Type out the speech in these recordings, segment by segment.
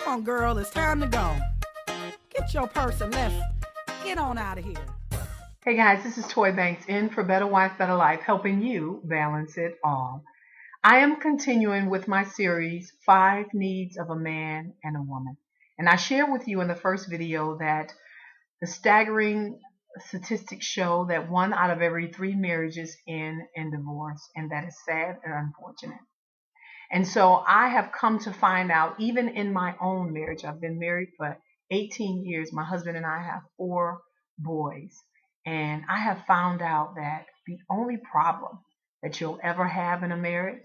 Come on, girl, it's time to go. Get your purse and let's get on out of here. Hey guys, this is Toy Banks in for Better Wife, Better Life, helping you balance it all. I am continuing with my series, 5 Needs of a Man and a Woman. And I shared with you in the first video that the staggering statistics show that 1 out of every 3 marriages end in divorce, and that is sad and unfortunate. And so I have come to find out, even in my own marriage, I've been married for 18 years. My husband and I have 4 boys. And I have found out that the only problem that you'll ever have in a marriage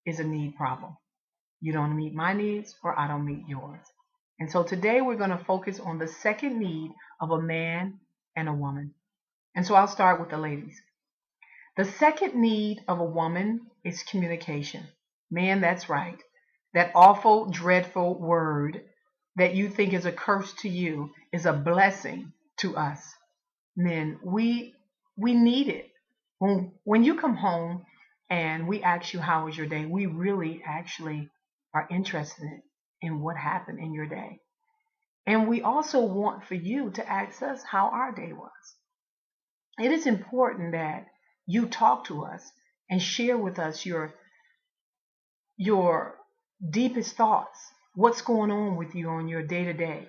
is a need problem. You don't meet my needs or I don't meet yours. And so today we're going to focus on the second need of a man and a woman. And so I'll start with the ladies. The second need of a woman is communication. Man, that's right. That awful, dreadful word that you think is a curse to you is a blessing to us. Men, we need it. When you come home and we ask you how was your day, we really actually are interested in what happened in your day. And we also want for you to ask us how our day was. It is important that you talk to us and share with us your deepest thoughts, what's going on with you on your day-to-day.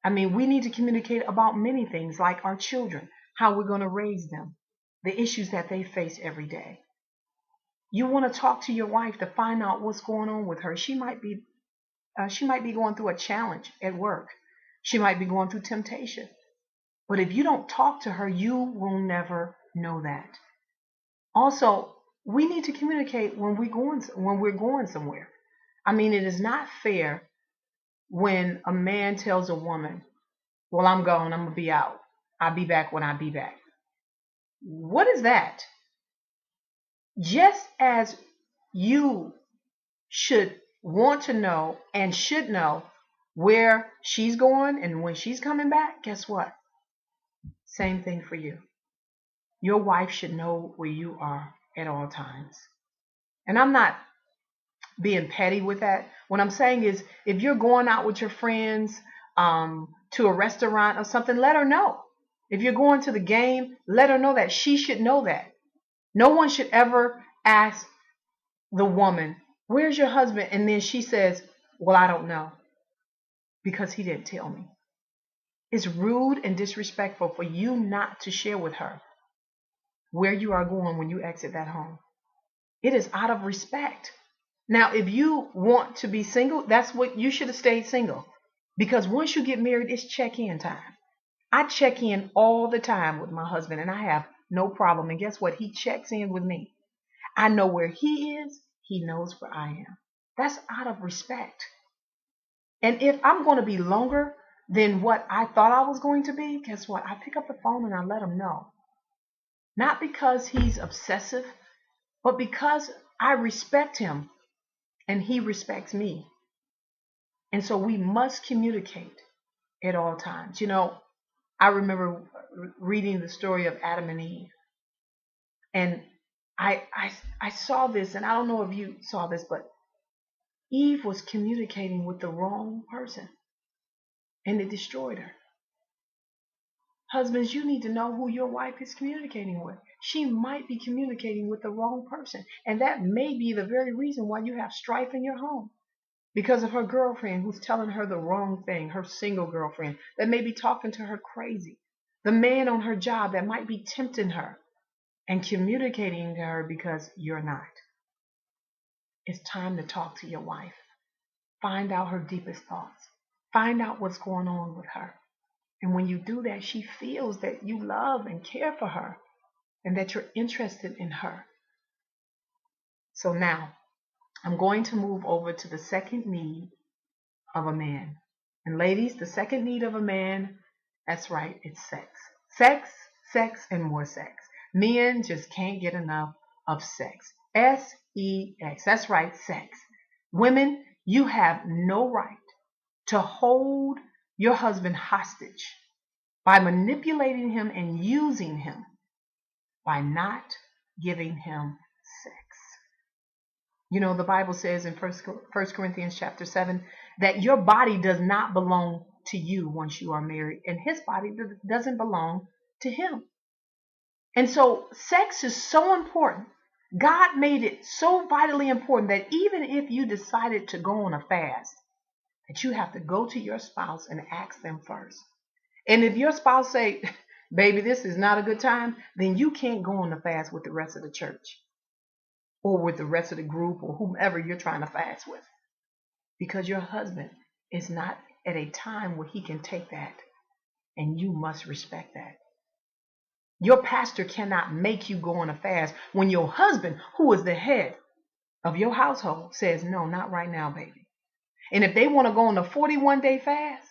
I mean, we need to communicate about many things like our children, how we're going to raise them, the issues that they face every day. You want to talk to your wife to find out what's going on with her. She might be going through a challenge at work. She might be going through temptation. But if you don't talk to her, you will never know that. Also, we need to communicate when we're going somewhere. I mean, it is not fair when a man tells a woman, well, I'm gone, I'm going to be out. I'll be back when I be back. What is that? Just as you should want to know and should know where she's going and when she's coming back, guess what? Same thing for you. Your wife should know where you are at all times. And I'm not being petty with that. What I'm saying is, if you're going out with your friends to a restaurant or something, let her know. If you're going to the game, let her know that. She should know that. No one should ever ask the woman, where's your husband? And then she says, well, I don't know because he didn't tell me. It's rude and disrespectful for you not to share with her where you are going when you exit that home. It is out of respect. Now, if you want to be single, that's what you should have stayed single. Because once you get married, it's check-in time. I check in all the time with my husband and I have no problem. And guess what? He checks in with me. I know where he is. He knows where I am. That's out of respect. And if I'm going to be longer than what I thought I was going to be, guess what? I pick up the phone and I let him know. Not because he's obsessive, but because I respect him and he respects me. And so we must communicate at all times. You know, I remember reading the story of Adam and Eve. And I saw this, and I don't know if you saw this, but Eve was communicating with the wrong person. And it destroyed her. Husbands, you need to know who your wife is communicating with. She might be communicating with the wrong person. And that may be the very reason why you have strife in your home. Because of her girlfriend who's telling her the wrong thing, her single girlfriend that may be talking to her crazy. The man on her job that might be tempting her and communicating to her because you're not. It's time to talk to your wife. Find out her deepest thoughts. Find out what's going on with her. And when you do that, she feels that you love and care for her and that you're interested in her. So now, I'm going to move over to the second need of a man. And ladies, the second need of a man, that's right, it's sex. Sex, sex, and more sex. Men just can't get enough of sex. S-E-X, that's right, sex. Women, you have no right to hold your husband hostage by manipulating him and using him by not giving him sex. You know, the Bible says in First Corinthians chapter 7 that your body does not belong to you once you are married, and his body doesn't belong to him. And so sex is so important. God made it so vitally important that even if you decided to go on a fast, that you have to go to your spouse and ask them first. And if your spouse say, baby, this is not a good time, then you can't go on the fast with the rest of the church or with the rest of the group or whomever you're trying to fast with, because your husband is not at a time where he can take that, and you must respect that. Your pastor cannot make you go on a fast when your husband, who is the head of your household, says, no, not right now, baby. And if they want to go on a 41-day fast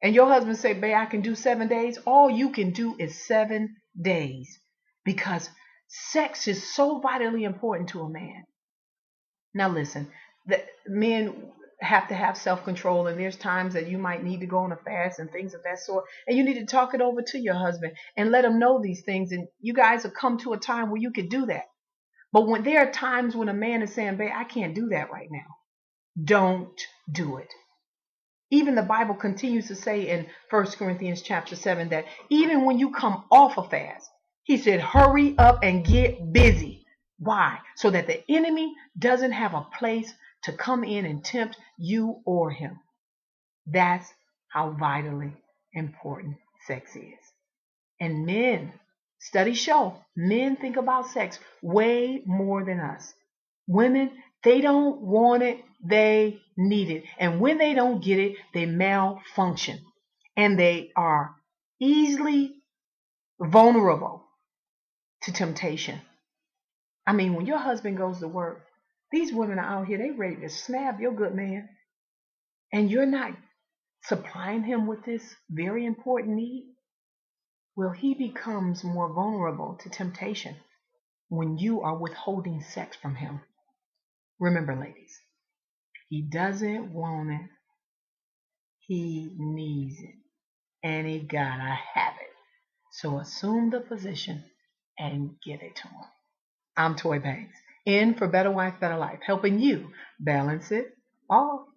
and your husband say, babe, I can do 7 days, all you can do is 7 days, because sex is so vitally important to a man. Now listen, the men have to have self-control, and there's times that you might need to go on a fast and things of that sort, and you need to talk it over to your husband and let him know these things, and you guys have come to a time where you could do that. But when there are times when a man is saying, babe, I can't do that right now, don't do it. Even the Bible continues to say in 1 Corinthians chapter 7 that even when you come off a fast, he said, hurry up and get busy. Why? So that the enemy doesn't have a place to come in and tempt you or him. That's how vitally important sex is. And men, studies show, men think about sex way more than us. Women, they don't want it, they need it. And when they don't get it, they malfunction. And they are easily vulnerable to temptation. I mean, when your husband goes to work, these women are out here, they ready to snap your good man. And you're not supplying him with this very important need. Well, he becomes more vulnerable to temptation when you are withholding sex from him. Remember, ladies, he doesn't want it. He needs it. And he gotta have it. So assume the position and give it to him. I'm Toy Banks, in for Better Wife, Better Life, helping you balance it all.